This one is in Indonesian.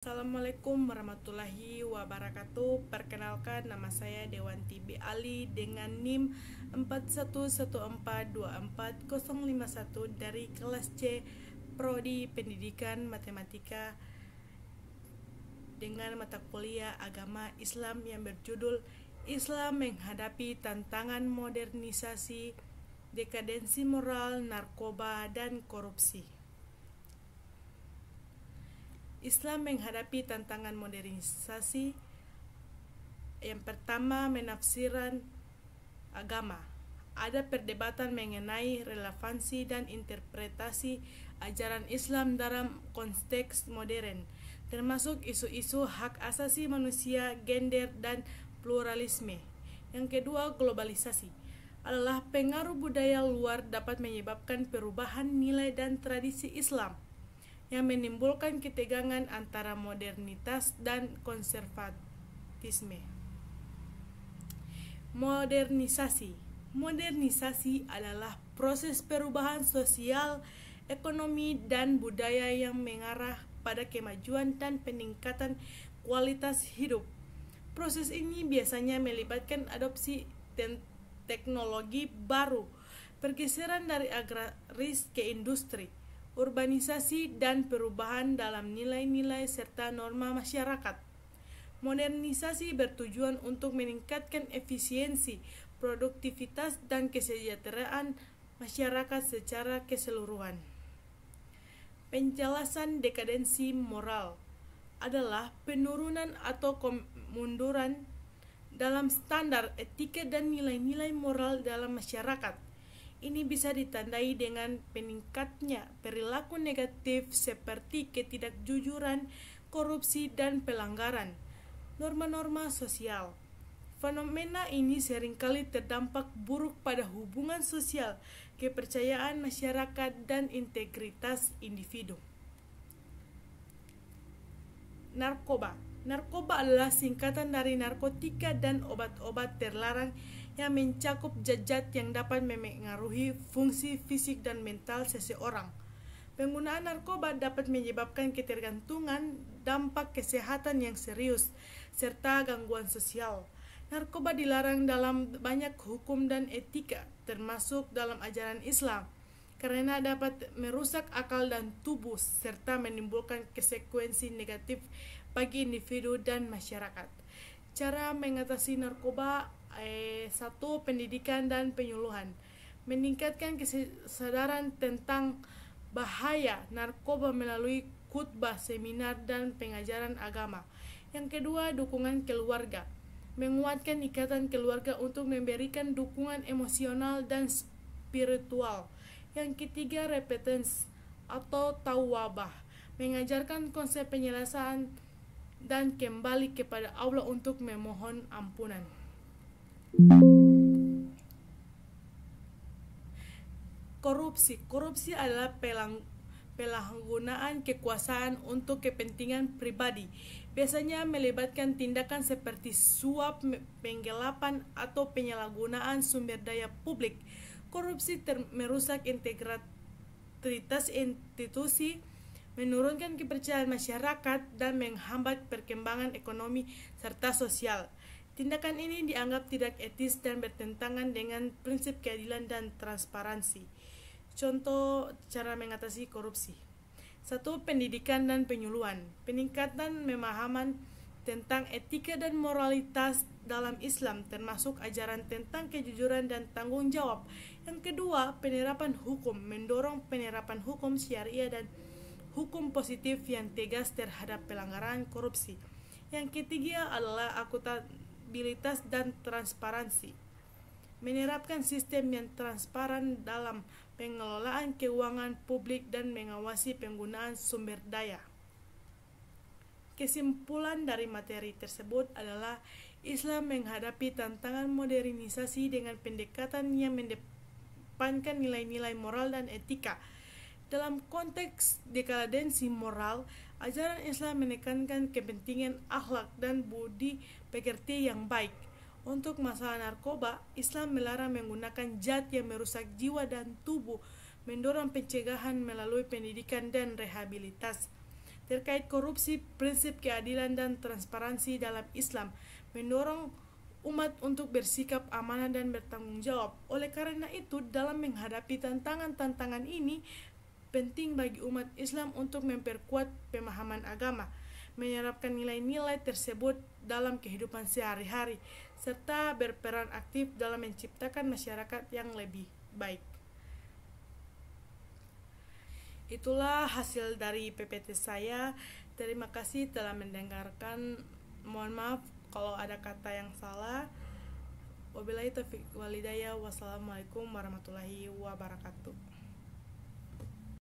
Assalamualaikum warahmatullahi wabarakatuh. Perkenalkan, nama saya Dewanti B. Ali dengan NIM 4114240051 dari kelas C Prodi Pendidikan Matematika dengan mata kuliah Agama Islam yang berjudul Islam Menghadapi Tantangan Modernisasi, Dekadensi Moral, Narkoba, dan Korupsi. Islam menghadapi tantangan modernisasi. Yang pertama, menafsiran agama. Ada perdebatan mengenai relevansi dan interpretasi ajaran Islam dalam konteks modern, termasuk isu-isu hak asasi manusia, gender, dan pluralisme. Yang kedua, globalisasi adalah pengaruh budaya luar dapat menyebabkan perubahan nilai dan tradisi Islam yang menimbulkan ketegangan antara modernitas dan konservatisme. Modernisasi adalah proses perubahan sosial, ekonomi, dan budaya yang mengarah pada kemajuan dan peningkatan kualitas hidup. Proses ini biasanya melibatkan adopsi teknologi baru, pergeseran dari agraris ke industri, urbanisasi, dan perubahan dalam nilai-nilai serta norma masyarakat. Modernisasi bertujuan untuk meningkatkan efisiensi, produktivitas, dan kesejahteraan masyarakat secara keseluruhan. Penjelasan dekadensi moral adalah penurunan atau kemunduran dalam standar etika dan nilai-nilai moral dalam masyarakat. Ini bisa ditandai dengan meningkatnya perilaku negatif seperti ketidakjujuran, korupsi, dan pelanggaran norma-norma sosial. Fenomena ini seringkali terdampak buruk pada hubungan sosial, kepercayaan masyarakat, dan integritas individu. Narkoba adalah singkatan dari narkotika dan obat-obat terlarang yang mencakup zat-zat yang dapat memengaruhi fungsi fisik dan mental seseorang. Penggunaan narkoba dapat menyebabkan ketergantungan, dampak kesehatan yang serius, serta gangguan sosial. Narkoba dilarang dalam banyak hukum dan etika, termasuk dalam ajaran Islam, karena dapat merusak akal dan tubuh serta menimbulkan konsekuensi negatif bagi individu dan masyarakat. Cara mengatasi narkoba: 1. Pendidikan dan penyuluhan. Meningkatkan kesadaran tentang bahaya narkoba melalui khutbah, seminar, dan pengajaran agama. Yang kedua, dukungan keluarga. Menguatkan ikatan keluarga untuk memberikan dukungan emosional dan spiritual. Yang ketiga, repentance atau tawabah. Mengajarkan konsep penyelesaian dan kembali kepada Allah untuk memohon ampunan. Korupsi adalah penyalahgunaan kekuasaan untuk kepentingan pribadi. Biasanya melibatkan tindakan seperti suap, penggelapan, atau penyalahgunaan sumber daya publik. Korupsi merusak integritas institusi, menurunkan kepercayaan masyarakat, dan menghambat perkembangan ekonomi serta sosial. Tindakan ini dianggap tidak etis dan bertentangan dengan prinsip keadilan dan transparansi. Contoh cara mengatasi korupsi: 1. Pendidikan dan penyuluhan. Peningkatan pemahaman tentang etika dan moralitas dalam Islam, termasuk ajaran tentang kejujuran dan tanggung jawab. Yang kedua, penerapan hukum. Mendorong penerapan hukum syariah dan hukum positif yang tegas terhadap pelanggaran korupsi. Yang ketiga adalah akuntabilitas dan transparansi. Menerapkan sistem yang transparan dalam pengelolaan keuangan publik dan mengawasi penggunaan sumber daya. Kesimpulan dari materi tersebut adalah Islam menghadapi tantangan modernisasi dengan pendekatan yang mengedepankan nilai-nilai moral dan etika. Dalam konteks dekadensi moral, ajaran Islam menekankan kepentingan akhlak dan budi pekerti yang baik. Untuk masalah narkoba, Islam melarang menggunakan zat yang merusak jiwa dan tubuh, mendorong pencegahan melalui pendidikan dan rehabilitas. terkait korupsi, prinsip keadilan dan transparansi dalam Islam, mendorong umat untuk bersikap amanah dan bertanggung jawab. Oleh karena itu, dalam menghadapi tantangan-tantangan ini, penting bagi umat Islam untuk memperkuat pemahaman agama, menerapkan nilai-nilai tersebut dalam kehidupan sehari-hari, serta berperan aktif dalam menciptakan masyarakat yang lebih baik. Itulah hasil dari PPT saya. Terima kasih telah mendengarkan. Mohon maaf kalau ada kata yang salah. Wabillahi taufiq wal hidayah. Wassalamualaikum warahmatullahi wabarakatuh.